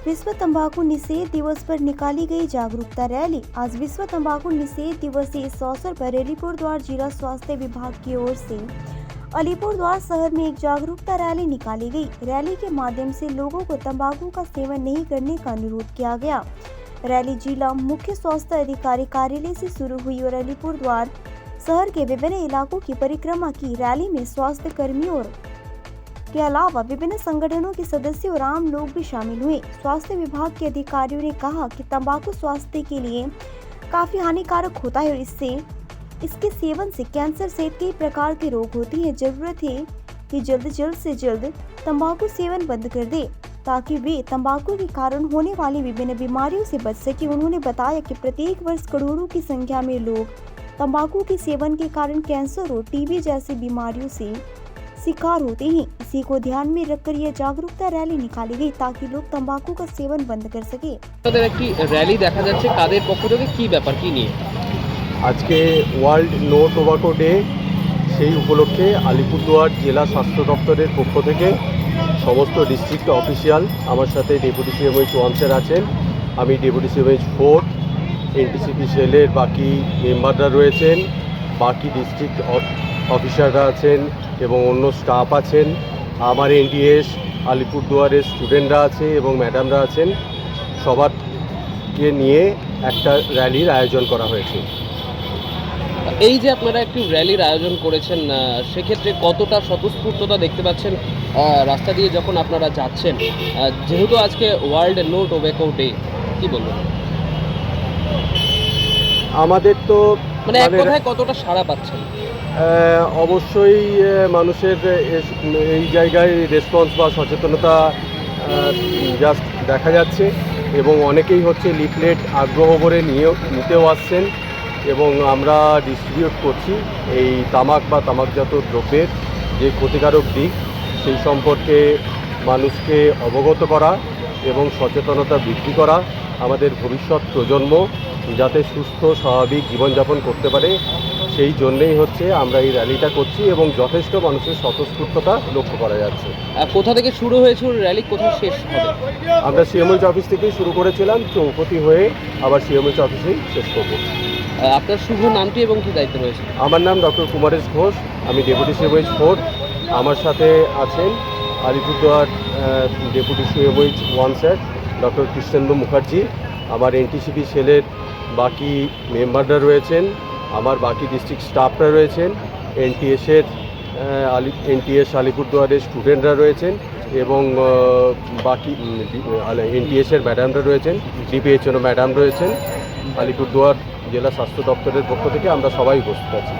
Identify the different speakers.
Speaker 1: विश्व तंबाकू निषेध दिवस पर निकाली गई जागरूकता रैली। आज विश्व तंबाकू निषेध दिवस के इस अवसर पर अलीपुरद्वार जिला स्वास्थ्य विभाग की ओर से अलीपुरद्वार शहर में एक जागरूकता रैली निकाली गई। रैली के माध्यम से लोगों को तंबाकू का सेवन नहीं करने का अनुरोध किया गया। रैली जिला मुख्य स्वास्थ्य अधिकारी कार्यालय से शुरू हुई और अलीपुरद्वार शहर के विभिन्न इलाकों की परिक्रमा की। रैली में स्वास्थ्य कर्मियों के अलावा विभिन्न संगठनों के सदस्य और आम लोग भी शामिल हुए। स्वास्थ्य विभाग के अधिकारियों ने कहा कि तंबाकू स्वास्थ्य के लिए काफी हानिकारक होता है और इसके सेवन से कैंसर सहित कई प्रकार के रोग होती हैं। जरूरत है कि जल्द से जल्द तंबाकू सेवन बंद कर दे ताकि वे तंबाकू के कारण होने वाली विभिन्न बीमारियों से बच सके। उन्होंने बताया कि प्रत्येक वर्ष करोड़ों की संख्या में लोग तंबाकू के सेवन के कारण कैंसर और टीबी जैसी बीमारियों से शिकार होते हैं। इसी को ध्यान में रखकर यह जागरूकता रैली निकाली गई ताकि लोग तंबाकू का सेवन बंद कर सके।
Speaker 2: रैली দেখা যাচ্ছে কাদের পক্ষ থেকে কি ব্যাপার কি নিয়ে?
Speaker 3: আজকে ওয়ার্ল্ড নো টোবাকো ডে, সেই উপলক্ষে আলিপুরদুয়ার জেলা স্বাস্থ্য দপ্তরের পক্ষ থেকে সমস্ত ডিস্ট্রিক্ট অফিসিয়াল, আমার সাথে ডেপুটি সিএমএইচ 1 স্যার আছেন, আমি ডেপুটি সিএমএইচ 4, এনটিসিপি সেলের বাকি মেম্বাররা রয়েছেন, বাকি ডিস্ট্রিক্ট অফিসাররা আছেন এবং অন্য স্টাফ আছেন, আমার এনটিএস আলিপুরদুয়ারের স্টুডেন্টরা আছে এবং ম্যাডামরা আছেন, সবারকে নিয়ে একটা র্যালির আয়োজন করা হয়েছে।
Speaker 2: এই যে আপনারা একটি র্যালির আয়োজন করেছেন, সেক্ষেত্রে কতটা স্বতঃস্ফূর্ততা দেখতে পাচ্ছেন রাস্তা দিয়ে যখন আপনারা যাচ্ছেন, যেহেতু আজকে ওয়ার্ল্ড নো টোব্যাকো ডে, কি বলবেন?
Speaker 3: আমাদের তো
Speaker 2: মানে এক কথায় কতটা সাড়া পাচ্ছেন?
Speaker 3: অবশ্যই মানুষের এই জায়গায় রেসপন্স বা সচেতনতা জাস্ট দেখা যাচ্ছে এবং অনেকেই হচ্ছে লিফলেট আগ্রহ করে নিতেও আসছেন এবং আমরা ডিস্ট্রিবিউট করছি এই তামাক বা তামাকজাত দ্রব্যের যে ক্ষতিকারক দিক সেই সম্পর্কে মানুষকে অবগত করা এবং সচেতনতা বৃদ্ধি করা, আমাদের ভবিষ্যৎ প্রজন্ম যাতে সুস্থ স্বাভাবিক জীবনযাপন করতে পারে সেই জন্যই হচ্ছে আমরা এই র্যালিটা করছি এবং যথেষ্ট মানুষের স্বতঃস্ফূর্ততা লক্ষ্য করা যাচ্ছে।
Speaker 2: কোথা থেকে শুরু হয়েছিল র্যালি, কোথায় শেষ হবে?
Speaker 3: আমরা সিএমএইচ অফিস থেকেই শুরু করেছিলাম, চৌপতি হয়ে আবার সিএমএইচ অফিসেই শেষ করব।
Speaker 2: আপনার শুভ নামটি এবং কি দায়িত্ব রয়েছে?
Speaker 3: আমার নাম ডক্টর কুমারেশ ঘোষ, আমি ডেপুটি সিএমএইচ 4। আমার সাথে আছেন Alipurduar deputy CMH 1 sir doctor Krishnendu Mukherjee, আমার এনটিসিপি সেলের বাকি মেম্বাররা রয়েছেন, আমার বাকি ডিস্ট্রিক্ট স্টাফরা রয়েছেন, এনটিএস আলিপুরদুয়ারের স্টুডেন্টরা রয়েছেন এবং বাকি এনটিএসের ম্যাডামরা রয়েছেন, ডিপিএইচও ম্যাডাম রয়েছেন। আলিপুরদুয়ার জেলা স্বাস্থ্য দপ্তরের পক্ষ থেকে আমরা সবাই উপস্থিত আছি।